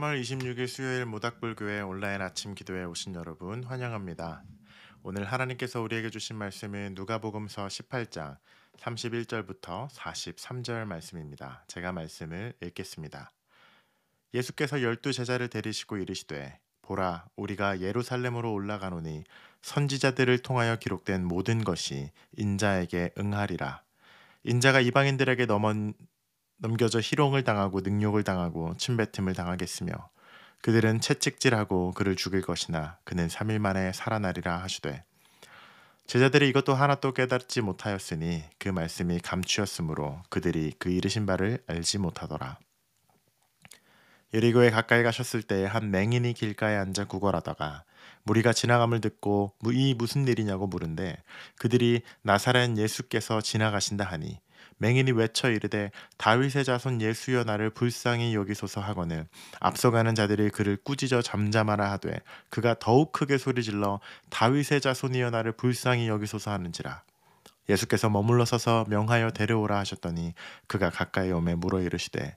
3월 26일 수요일 모닥불교회 온라인 아침 기도에 오신 여러분 환영합니다. 오늘 하나님께서 우리에게 주신 말씀은 누가복음서 18장 31절부터 43절 말씀입니다. 제가 말씀을 읽겠습니다. 예수께서 12 제자를 데리시고 이르시되 보라 우리가 예루살렘으로 올라가노니 선지자들을 통하여 기록된 모든 것이 인자에게 응하리라. 인자가 이방인들에게 넘겨져 희롱을 당하고 능욕을 당하고 침뱉음을 당하겠으며 그들은 채찍질하고 그를 죽일 것이나 그는 3일 만에 살아나리라 하시되 제자들이 이것도 하나도 깨닫지 못하였으니 그 말씀이 감추었으므로 그들이 그 이르신 바를 알지 못하더라. 여리고에 가까이 가셨을 때 한 맹인이 길가에 앉아 구걸하다가 무리가 지나감을 듣고 이 무슨 일이냐고 물은데 그들이 나사렛 예수께서 지나가신다 하니 맹인이 외쳐 이르되 다윗의 자손 예수여 나를 불쌍히 여기소서 하거늘 앞서가는 자들이 그를 꾸짖어 잠잠하라 하되 그가 더욱 크게 소리질러 다윗의 자손이여 나를 불쌍히 여기소서 하는지라. 예수께서 머물러 서서 명하여 데려오라 하셨더니 그가 가까이 오매 물어 이르시되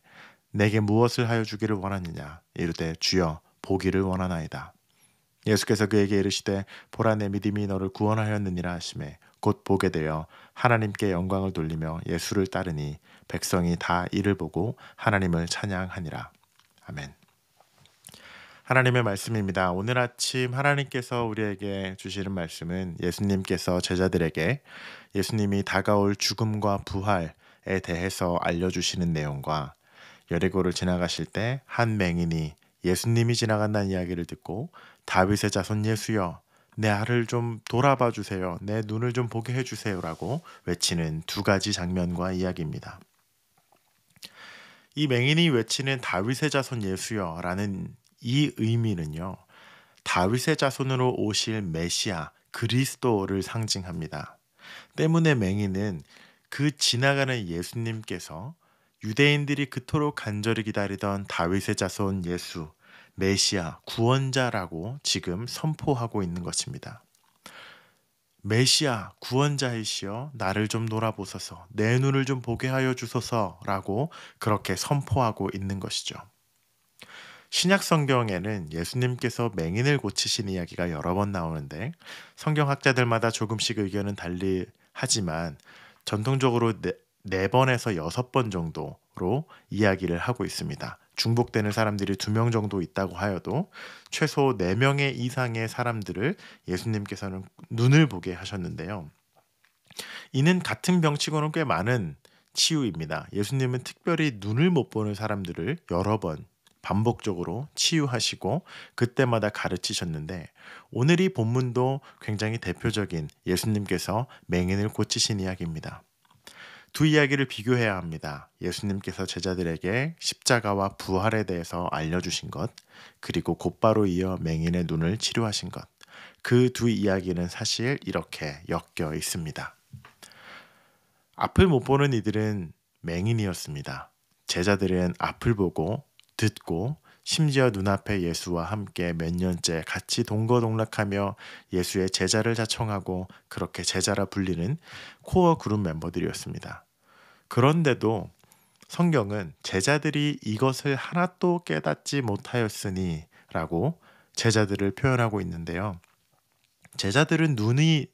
내게 무엇을 하여 주기를 원하느냐 이르되 주여 보기를 원하나이다. 예수께서 그에게 이르시되 보라 내 믿음이 너를 구원하였느니라 하시매 곧 보게 되어 하나님께 영광을 돌리며 예수를 따르니 백성이 다 이를 보고 하나님을 찬양하니라. 아멘. 하나님의 말씀입니다. 오늘 아침 하나님께서 우리에게 주시는 말씀은 예수님께서 제자들에게 예수님이 다가올 죽음과 부활에 대해서 알려주시는 내용과 여리고를 지나가실 때 한 맹인이 예수님이 지나간다는 이야기를 듣고 다윗의 자손 예수여 내 알을 좀 돌아봐 주세요. 내 눈을 좀 보게 해주세요라고 외치는 두 가지 장면과 이야기입니다. 이 맹인이 외치는 다윗의 자손 예수여라는 이 의미는요. 다윗의 자손으로 오실 메시아 그리스도를 상징합니다. 때문에 맹인은 그 지나가는 예수님께서 유대인들이 그토록 간절히 기다리던 다윗의 자손 예수, 메시아, 구원자라고 지금 선포하고 있는 것입니다. 메시아, 구원자이시여 나를 좀 놀아보소서, 내 눈을 좀 보게 하여 주소서라고 그렇게 선포하고 있는 것이죠. 신약 성경에는 예수님께서 맹인을 고치신 이야기가 여러 번 나오는데 성경학자들마다 조금씩 의견은 달리 하지만 전통적으로 네 번에서 6번 정도로 이야기를 하고 있습니다. 중복되는 사람들이 2명 정도 있다고 하여도 최소 4명의 이상의 사람들을 예수님께서는 눈을 보게 하셨는데요. 이는 같은 병치고는 꽤 많은 치유입니다. 예수님은 특별히 눈을 못 보는 사람들을 여러 번 반복적으로 치유하시고 그때마다 가르치셨는데 오늘 이 본문도 굉장히 대표적인 예수님께서 맹인을 고치신 이야기입니다. 두 이야기를 비교해야 합니다. 예수님께서 제자들에게 십자가와 부활에 대해서 알려주신 것, 그리고 곧바로 이어 맹인의 눈을 치료하신 것. 그 두 이야기는 사실 이렇게 엮여 있습니다. 앞을 못 보는 이들은 맹인이었습니다. 제자들은 앞을 보고 듣고 심지어 눈앞에 예수와 함께 몇 년째 같이 동거동락하며 예수의 제자를 자청하고 그렇게 제자라 불리는 코어 그룹 멤버들이었습니다. 그런데도 성경은 제자들이 이것을 하나도 깨닫지 못하였으니 라고 제자들을 표현하고 있는데요. 제자들은 눈이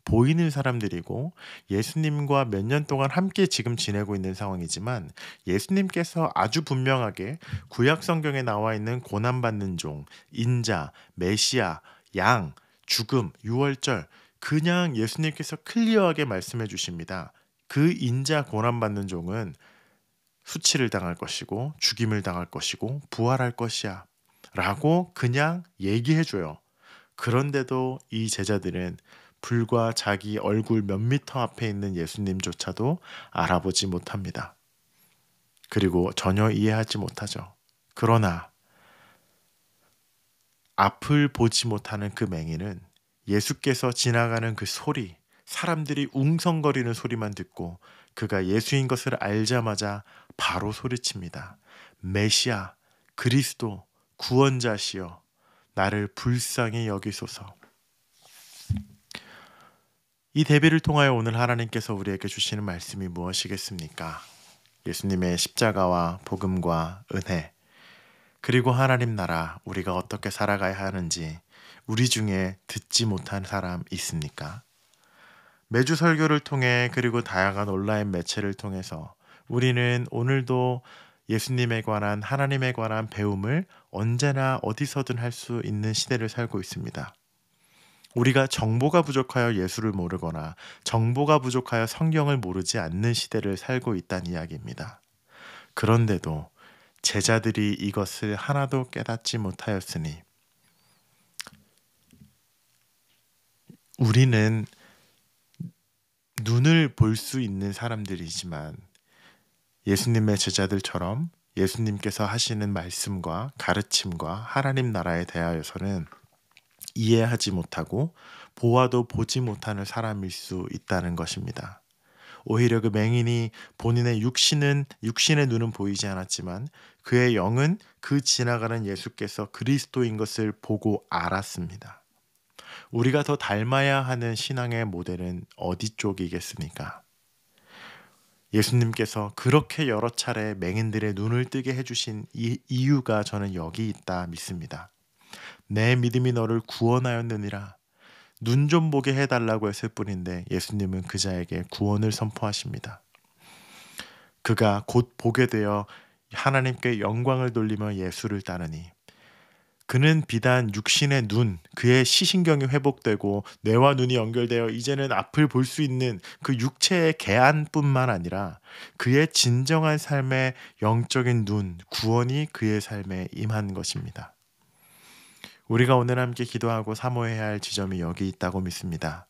보이는 사람들이고 예수님과 몇 년 동안 함께 지금 지내고 있는 상황이지만 예수님께서 아주 분명하게 구약 성경에 나와 있는 고난받는 종, 인자, 메시아, 양, 죽음, 유월절 그냥 예수님께서 클리어하게 말씀해 주십니다. 그 인자 고난받는 종은 수치를 당할 것이고 죽임을 당할 것이고 부활할 것이야 라고 그냥 얘기해 줘요. 그런데도 이 제자들은 불과 자기 얼굴 몇 미터 앞에 있는 예수님조차도 알아보지 못합니다. 그리고 전혀 이해하지 못하죠. 그러나 앞을 보지 못하는 그 맹인은 예수께서 지나가는 그 소리, 사람들이 웅성거리는 소리만 듣고 그가 예수인 것을 알자마자 바로 소리칩니다. 메시아, 그리스도, 구원자시여, 나를 불쌍히 여기소서. 이 대비를 통하여 오늘 하나님께서 우리에게 주시는 말씀이 무엇이겠습니까? 예수님의 십자가와 복음과 은혜, 그리고 하나님 나라, 우리가 어떻게 살아가야 하는지 우리 중에 듣지 못한 사람 있습니까? 매주 설교를 통해 그리고 다양한 온라인 매체를 통해서 우리는 오늘도 예수님에 관한 하나님에 관한 배움을 언제나 어디서든 할 수 있는 시대를 살고 있습니다. 우리가 정보가 부족하여 예수를 모르거나 정보가 부족하여 성경을 모르지 않는 시대를 살고 있다는 이야기입니다. 그런데도 제자들이 이것을 하나도 깨닫지 못하였으니 우리는 눈을 볼 수 있는 사람들이지만 예수님의 제자들처럼 예수님께서 하시는 말씀과 가르침과 하나님 나라에 대하여서는 이해하지 못하고 보아도 보지 못하는 사람일 수 있다는 것입니다. 오히려 그 맹인이 본인의 육신의 눈은 보이지 않았지만 그의 영은 그 지나가는 예수께서 그리스도인 것을 보고 알았습니다. 우리가 더 닮아야 하는 신앙의 모델은 어디 쪽이겠습니까? 예수님께서 그렇게 여러 차례 맹인들의 눈을 뜨게 해주신 이 이유가 저는 여기 있다 믿습니다. 내 믿음이 너를 구원하였느니라. 눈 좀 보게 해달라고 했을 뿐인데 예수님은 그자에게 구원을 선포하십니다. 그가 곧 보게 되어 하나님께 영광을 돌리며 예수를 따르니 그는 비단 육신의 눈, 그의 시신경이 회복되고 뇌와 눈이 연결되어 이제는 앞을 볼 수 있는 그 육체의 개안뿐만 아니라 그의 진정한 삶의 영적인 눈, 구원이 그의 삶에 임한 것입니다. 우리가 오늘 함께 기도하고 사모해야 할 지점이 여기 있다고 믿습니다.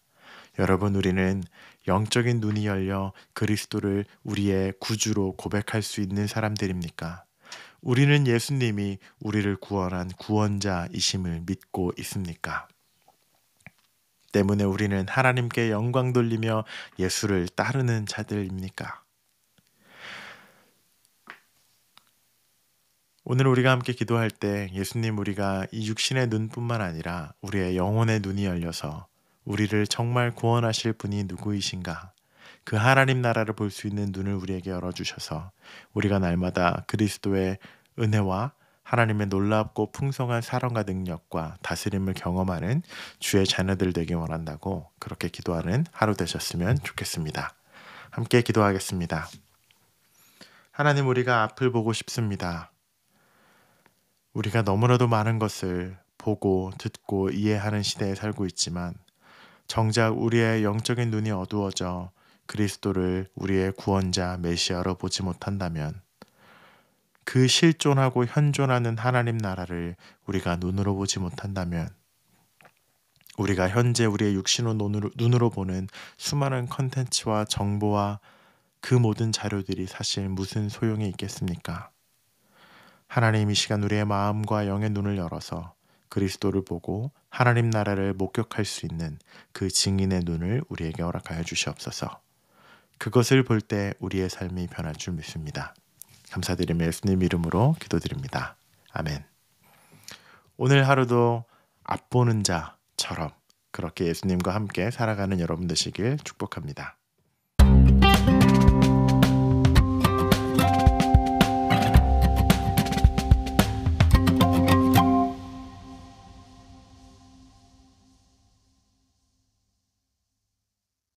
여러분, 우리는 영적인 눈이 열려 그리스도를 우리의 구주로 고백할 수 있는 사람들입니까? 우리는 예수님이 우리를 구원한 구원자이심을 믿고 있습니까? 때문에 우리는 하나님께 영광 돌리며 예수를 따르는 자들입니까? 오늘 우리가 함께 기도할 때 예수님, 우리가 이 육신의 눈뿐만 아니라 우리의 영혼의 눈이 열려서 우리를 정말 구원하실 분이 누구이신가? 그 하나님 나라를 볼 수 있는 눈을 우리에게 열어주셔서 우리가 날마다 그리스도의 은혜와 하나님의 놀랍고 풍성한 사랑과 능력과 다스림을 경험하는 주의 자녀들 되기 원한다고 그렇게 기도하는 하루 되셨으면 좋겠습니다. 함께 기도하겠습니다. 하나님, 우리가 앞을 보고 싶습니다. 우리가 너무나도 많은 것을 보고 듣고 이해하는 시대에 살고 있지만 정작 우리의 영적인 눈이 어두워져 그리스도를 우리의 구원자 메시아로 보지 못한다면 그 실존하고 현존하는 하나님 나라를 우리가 눈으로 보지 못한다면 우리가 현재 우리의 육신의 눈으로 보는 수많은 컨텐츠와 정보와 그 모든 자료들이 사실 무슨 소용이 있겠습니까? 하나님, 이 시간 우리의 마음과 영의 눈을 열어서 그리스도를 보고 하나님 나라를 목격할 수 있는 그 증인의 눈을 우리에게 허락하여 주시옵소서. 그것을 볼 때 우리의 삶이 변할 줄 믿습니다. 감사드리며 예수님 이름으로 기도드립니다. 아멘. 오늘 하루도 앞보는 자처럼 그렇게 예수님과 함께 살아가는 여러분 되시길 축복합니다.